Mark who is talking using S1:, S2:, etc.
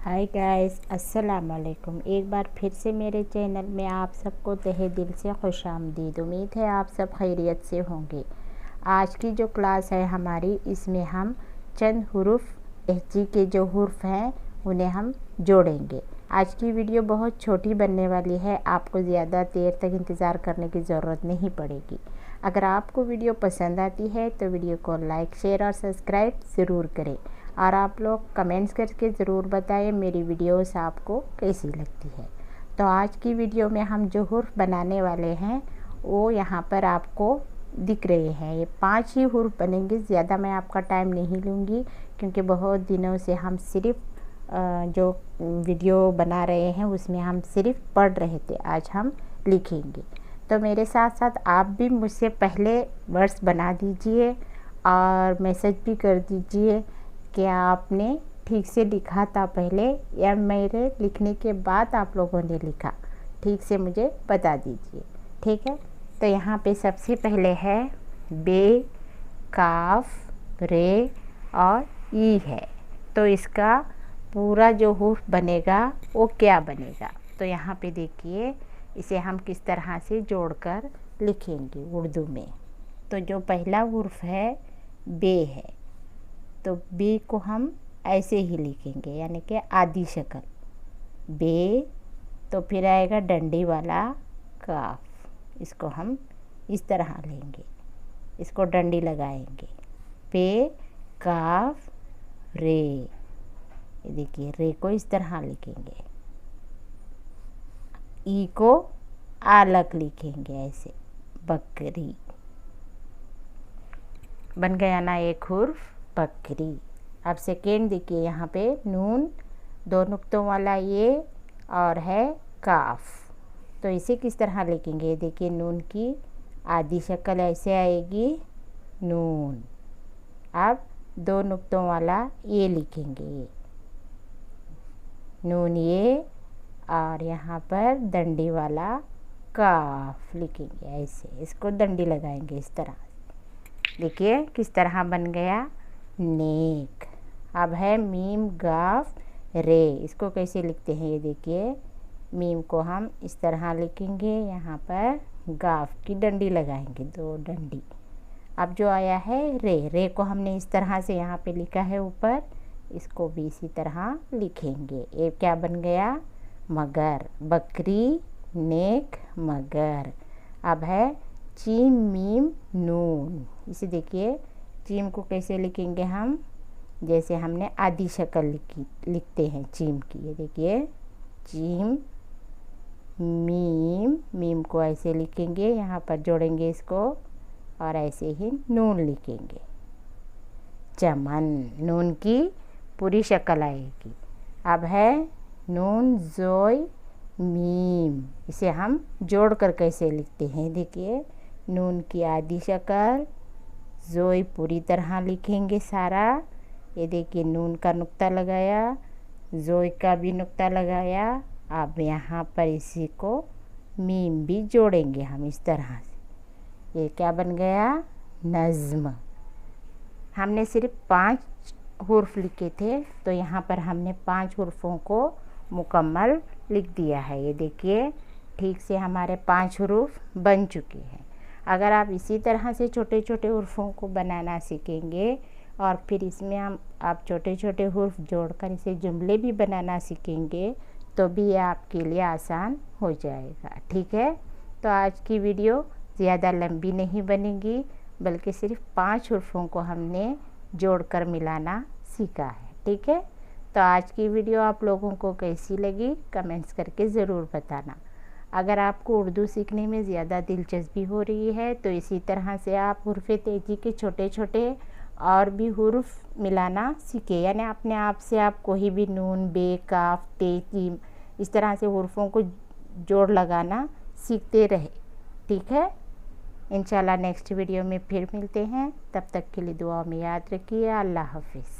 S1: Hi guys, अस्सलाम वालेकुम। एक बार फिर से मेरे चैनल में आप सबको तहे दिल से खुशामदीद। उम्मीद है आप सब खैरियत से होंगे। आज की जो क्लास है हमारी, इसमें हम चंद हुरूफ लहजे के जो हुर्फ हैं उन्हें हम जोड़ेंगे। आज की वीडियो बहुत छोटी बनने वाली है, आपको ज़्यादा देर तक इंतज़ार करने की ज़रूरत नहीं पड़ेगी। अगर आपको वीडियो पसंद आती है तो वीडियो को लाइक, शेयर और सब्सक्राइब ज़रूर करें और आप लोग कमेंट्स करके ज़रूर बताएं मेरी वीडियोस आपको कैसी लगती है। तो आज की वीडियो में हम जो हुर्फ बनाने वाले हैं वो यहाँ पर आपको दिख रहे हैं। ये 5 ही हुर्फ बनेंगे, ज़्यादा मैं आपका टाइम नहीं लूँगी क्योंकि बहुत दिनों से हम सिर्फ जो वीडियो बना रहे हैं उसमें हम सिर्फ पढ़ रहे थे। आज हम लिखेंगे, तो मेरे साथ साथ आप भी मुझसे पहले वर्ड्स बना दीजिए और मैसेज भी कर दीजिए कि आपने ठीक से लिखा था पहले या मेरे लिखने के बाद आप लोगों ने लिखा। ठीक से मुझे बता दीजिए, ठीक है। तो यहाँ पे सबसे पहले है बे, काफ, रे और ई है। तो इसका पूरा जो हुर्फ बनेगा वो क्या बनेगा, तो यहाँ पे देखिए इसे हम किस तरह से जोड़कर लिखेंगे उर्दू में। तो जो पहला हुर्फ है बे है, तो बे को हम ऐसे ही लिखेंगे, यानी कि आधी शक्ल बे। तो फिर आएगा डंडी वाला काफ, इसको हम इस तरह लेंगे, इसको डंडी लगाएंगे। पे, काफ, रे, ये देखिए रे को इस तरह लिखेंगे। ई को अलग लिखेंगे ऐसे, बकरी। बन गया ना एक हुर्फ बकरी। अब सेकेंड देखिए, यहाँ पे नून 2 नुक्तों वाला ये और है काफ। तो इसे किस तरह लिखेंगे, ये देखिए नून की आधी शक्ल ऐसे आएगी नून। अब 2 नुक्तों वाला ये लिखेंगे, ये नून ये, और यहाँ पर डंडी वाला काफ लिखेंगे ऐसे, इसको डंडी लगाएंगे इस तरह। देखिए किस तरह बन गया नेक। अब है मीम, गाफ, रे। इसको कैसे लिखते हैं, ये देखिए मीम को हम इस तरह लिखेंगे, यहाँ पर गाफ की डंडी लगाएंगे, 2 डंडी। अब जो आया है रे, रे को हमने इस तरह से यहाँ पे लिखा है ऊपर, इसको भी इसी तरह लिखेंगे। ये क्या बन गया मगर, बकरी, नेक, मगर। अब है चीम, मीम, नून। इसे देखिए चीम को कैसे लिखेंगे हम, जैसे हमने आधी शक्ल लिखते हैं चीम की। ये देखिए चीम, मीम, मीम को ऐसे लिखेंगे, यहाँ पर जोड़ेंगे इसको और ऐसे ही नून लिखेंगे। चमन, नून की पूरी शक्ल आएगी। अब है नून, जोय, मीम। इसे हम जोड़कर कैसे लिखते हैं, देखिए नून की आधी शक्ल, जोय पूरी तरह लिखेंगे सारा। ये देखिए नून का नुक्ता लगाया, जोय का भी नुक्ता लगाया। अब यहाँ पर इसी को मीम भी जोड़ेंगे हम इस तरह से। ये क्या बन गया नज़्म। हमने सिर्फ 5 हुर्फ लिखे थे, तो यहाँ पर हमने 5 हुर्फों को मुकम्मल लिख दिया है। ये देखिए ठीक से हमारे 5 हुरूफ बन चुके हैं। अगर आप इसी तरह से छोटे छोटे हुर्फों को बनाना सीखेंगे और फिर इसमें आप छोटे छोटे हुर्फ जोड़कर इसे जुमले भी बनाना सीखेंगे तो भी ये आपके लिए आसान हो जाएगा, ठीक है। तो आज की वीडियो ज़्यादा लंबी नहीं बनेगी, बल्कि सिर्फ 5 हुर्फों को हमने जोड़कर मिलाना सीखा है, ठीक है। तो आज की वीडियो आप लोगों को कैसी लगी कमेंट्स करके ज़रूर बताना। अगर आपको उर्दू सीखने में ज़्यादा दिलचस्पी हो रही है तो इसी तरह से आप हुर्फ तेजी के छोटे छोटे और भी हुर्फ मिलाना सीखें, यानी अपने आप से आप कोई भी नून, बे, काफ, ते, जीम, इस तरह से हुर्फों को जोड़ लगाना सीखते रहे, ठीक है। इंशाल्लाह नेक्स्ट वीडियो में फिर मिलते हैं, तब तक के लिए दुआ में याद रखिए। अल्लाह हाफिज़।